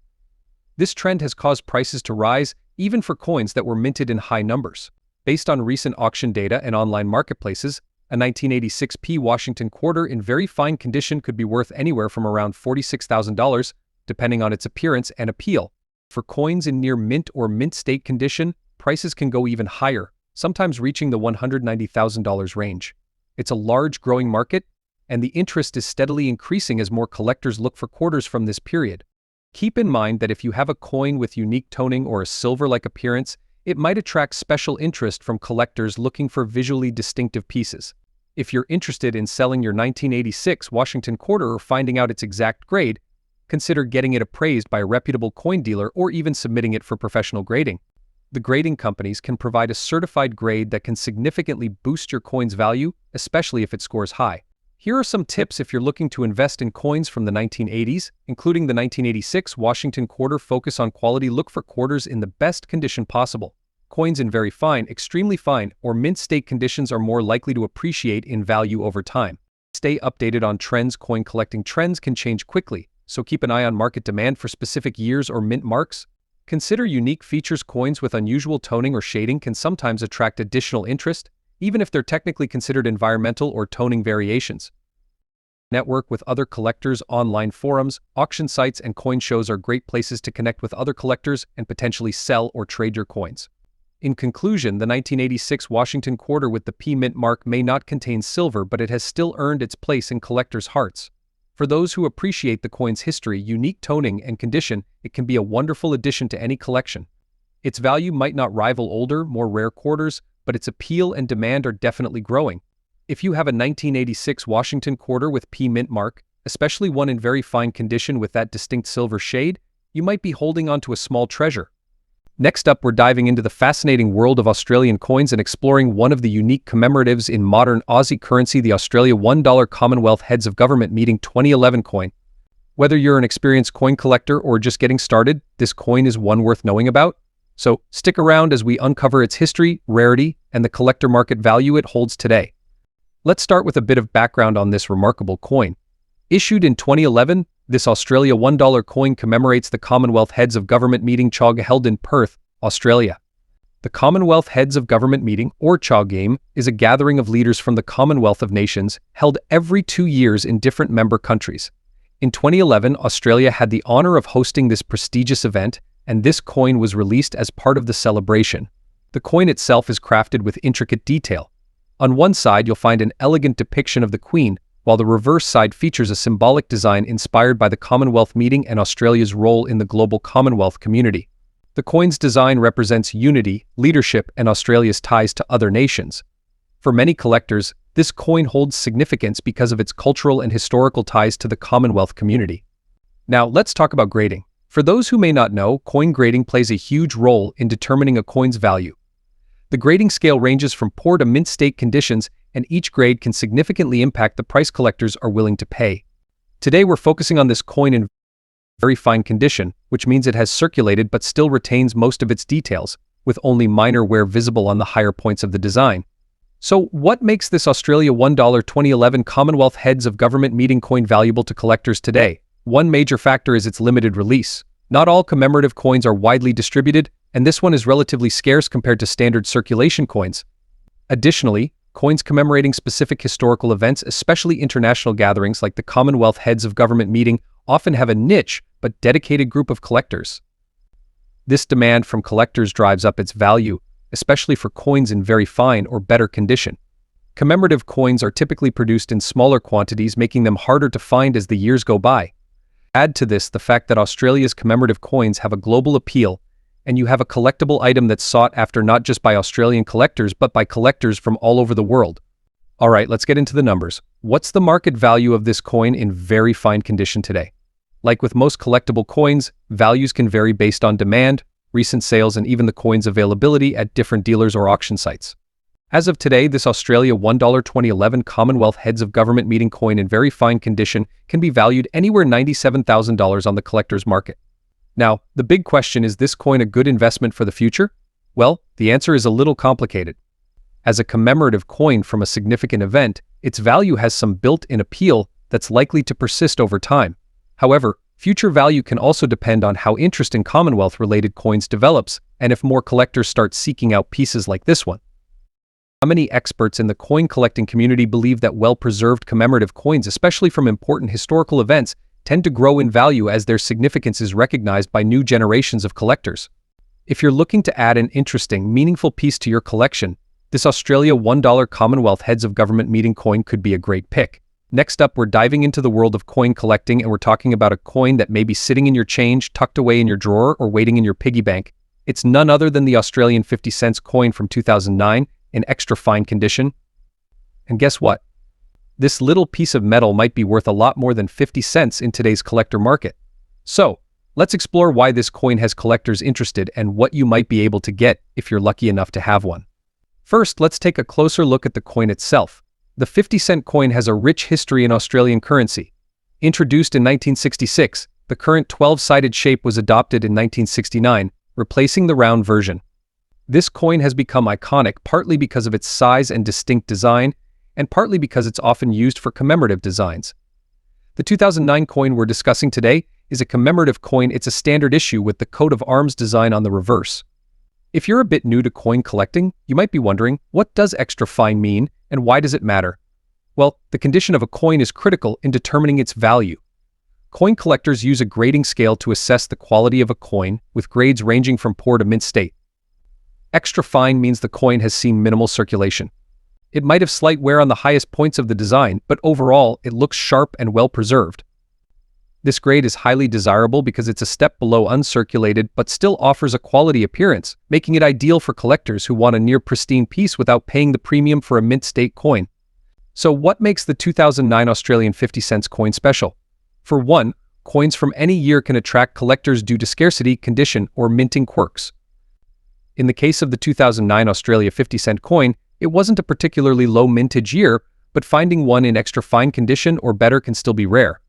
This trend has caused prices to rise, even for coins that were minted in high numbers. Based on recent auction data and online marketplaces, a 1986 P Washington quarter in very fine condition could be worth anywhere from around $46,000, depending on its appearance and appeal. For coins in near mint or mint state condition, prices can go even higher, sometimes reaching the $190,000 range. It's a large growing market, and the interest is steadily increasing as more collectors look for quarters from this period. Keep in mind that if you have a coin with unique toning or a silver-like appearance, it might attract special interest from collectors looking for visually distinctive pieces. If you're interested in selling your 1986 Washington quarter or finding out its exact grade, consider getting it appraised by a reputable coin dealer or even submitting it for professional grading. The grading companies can provide a certified grade that can significantly boost your coin's value, especially if it scores high. Here are some tips if you're looking to invest in coins from the 1980s, including the 1986 Washington quarter. Focus on quality. Look for quarters in the best condition possible. Coins in very fine, extremely fine, or mint state conditions are more likely to appreciate in value over time. Stay updated on trends. Coin collecting trends can change quickly, so keep an eye on market demand for specific years or mint marks. Consider unique features. Coins with unusual toning or shading can sometimes attract additional interest, even if they're technically considered environmental or toning variations. Network with other collectors. Online forums, auction sites, and coin shows are great places to connect with other collectors and potentially sell or trade your coins. In conclusion, the 1986 Washington quarter with the P Mint mark may not contain silver, but it has still earned its place in collectors' hearts. For those who appreciate the coin's history, unique toning, and condition, it can be a wonderful addition to any collection. Its value might not rival older, more rare quarters, but its appeal and demand are definitely growing. If you have a 1986 Washington quarter with P Mint mark, especially one in very fine condition with that distinct silver shade, you might be holding on to a small treasure. Next up, we're diving into the fascinating world of Australian coins and exploring one of the unique commemoratives in modern Aussie currency, the Australia $1 Commonwealth Heads of Government Meeting 2011 coin. Whether you're an experienced coin collector or just getting started, this coin is one worth knowing about. So stick around as we uncover its history, rarity, and the collector market value it holds today. Let's start with a bit of background on this remarkable coin. Issued in 2011, this Australia $1 coin commemorates the Commonwealth Heads of Government Meeting CHOG held in Perth, Australia. The Commonwealth Heads of Government Meeting, or CHA Game, is a gathering of leaders from the Commonwealth of Nations held every 2 years in different member countries. In 2011, Australia had the honor of hosting this prestigious event, and this coin was released as part of the celebration. The coin itself is crafted with intricate detail. On one side, you'll find an elegant depiction of the Queen, while the reverse side features a symbolic design inspired by the Commonwealth meeting and Australia's role in the global Commonwealth community. The coin's design represents unity, leadership, and Australia's ties to other nations. For many collectors, this coin holds significance because of its cultural and historical ties to the Commonwealth community. Now, let's talk about grading. For those who may not know, coin grading plays a huge role in determining a coin's value. The grading scale ranges from poor to mint state conditions, and each grade can significantly impact the price collectors are willing to pay. Today, we're focusing on this coin in very fine condition, which means it has circulated but still retains most of its details, with only minor wear visible on the higher points of the design. So, what makes this Australia $1 2011 Commonwealth Heads of Government Meeting coin valuable to collectors today? One major factor is its limited release. Not all commemorative coins are widely distributed, and this one is relatively scarce compared to standard circulation coins. Additionally, coins commemorating specific historical events, especially international gatherings like the Commonwealth Heads of Government Meeting, often have a niche but dedicated group of collectors. This demand from collectors drives up its value, especially for coins in very fine or better condition. Commemorative coins are typically produced in smaller quantities, making them harder to find as the years go by. Add to this the fact that Australia's commemorative coins have a global appeal, and you have a collectible item that's sought after not just by Australian collectors but by collectors from all over the world. Alright, let's get into the numbers. What's the market value of this coin in very fine condition today? Like with most collectible coins, values can vary based on demand, recent sales, and even the coin's availability at different dealers or auction sites. As of today, this Australia $1 2011 Commonwealth Heads of Government Meeting coin in very fine condition can be valued anywhere $97,000 on the collector's market. Now, the big question, is this coin a good investment for the future? Well, the answer is a little complicated. As a commemorative coin from a significant event, its value has some built-in appeal that's likely to persist over time. However, future value can also depend on how interest in Commonwealth-related coins develops and if more collectors start seeking out pieces like this one. Many experts in the coin collecting community believe that well-preserved commemorative coins, especially from important historical events, tend to grow in value as their significance is recognized by new generations of collectors. If you're looking to add an interesting, meaningful piece to your collection, this Australia $1 Commonwealth Heads of Government Meeting coin could be a great pick. Next up, we're diving into the world of coin collecting, and we're talking about a coin that may be sitting in your change, tucked away in your drawer, or waiting in your piggy bank. It's none other than the Australian 50 cents coin from 2009 in extra fine condition. And guess what? This little piece of metal might be worth a lot more than 50 cents in today's collector market. So, let's explore why this coin has collectors interested and what you might be able to get if you're lucky enough to have one. First, let's take a closer look at the coin itself. The 50-cent coin has a rich history in Australian currency. Introduced in 1966, the current 12-sided shape was adopted in 1969, replacing the round version. This coin has become iconic partly because of its size and distinct design, and partly because it's often used for commemorative designs. The 2009 coin we're discussing today is a commemorative coin. It's a standard issue with the coat of arms design on the reverse. If you're a bit new to coin collecting, you might be wondering, what does extra fine mean and why does it matter? Well, the condition of a coin is critical in determining its value. Coin collectors use a grading scale to assess the quality of a coin, with grades ranging from poor to mint state. Extra fine means the coin has seen minimal circulation. It might have slight wear on the highest points of the design, but overall, it looks sharp and well preserved. This grade is highly desirable because it's a step below uncirculated but still offers a quality appearance, making it ideal for collectors who want a near pristine piece without paying the premium for a mint state coin. So what makes the 2009 Australian 50 cents coin special? For one, coins from any year can attract collectors due to scarcity, condition, or minting quirks. In the case of the 2009 Australia 50 cent coin, it wasn't a particularly low mintage year, but finding one in extra fine condition or better can still be rare.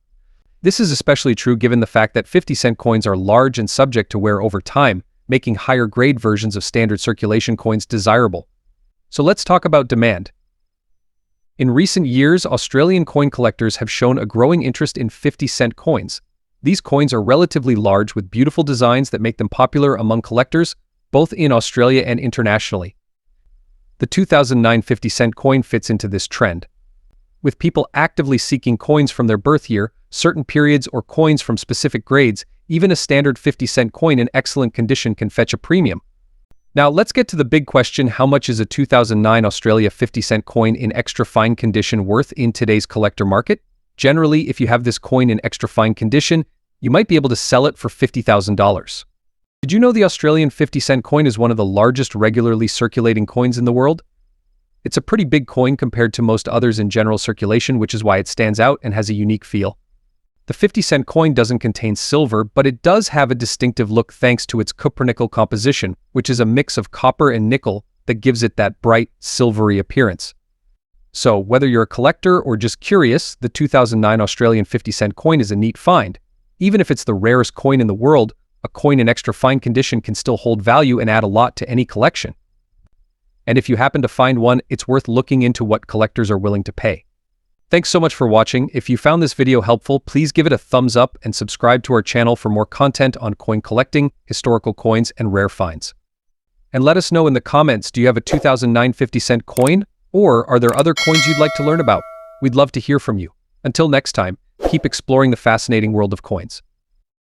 This is especially true given the fact that 50-cent coins are large and subject to wear over time, making higher-grade versions of standard circulation coins desirable. So let's talk about demand. In recent years, Australian coin collectors have shown a growing interest in 50-cent coins. These coins are relatively large with beautiful designs that make them popular among collectors, both in Australia and internationally. The 2009 50-cent coin fits into this trend, with people actively seeking coins from their birth year, certain periods, or coins from specific grades. Even a standard 50-cent coin in excellent condition can fetch a premium. Now let's get to the big question: how much is a 2009 Australia 50-cent coin in extra fine condition worth in today's collector market? Generally, if you have this coin in extra fine condition, you might be able to sell it for $50,000. Did you know the Australian 50-cent coin is one of the largest regularly circulating coins in the world? It's a pretty big coin compared to most others in general circulation, which is why it stands out and has a unique feel. The 50-cent coin doesn't contain silver, but it does have a distinctive look thanks to its copper-nickel composition, which is a mix of copper and nickel that gives it that bright, silvery appearance. So, whether you're a collector or just curious, the 2009 Australian 50-cent coin is a neat find. Even if it's the rarest coin in the world, a coin in extra fine condition can still hold value and add a lot to any collection. And if you happen to find one, it's worth looking into what collectors are willing to pay. Thanks so much for watching. If you found this video helpful, please give it a thumbs up and subscribe to our channel for more content on coin collecting, historical coins, and rare finds. And let us know in the comments, do you have a 2009 50-cent coin? Or are there other coins you'd like to learn about? We'd love to hear from you. Until next time, keep exploring the fascinating world of coins.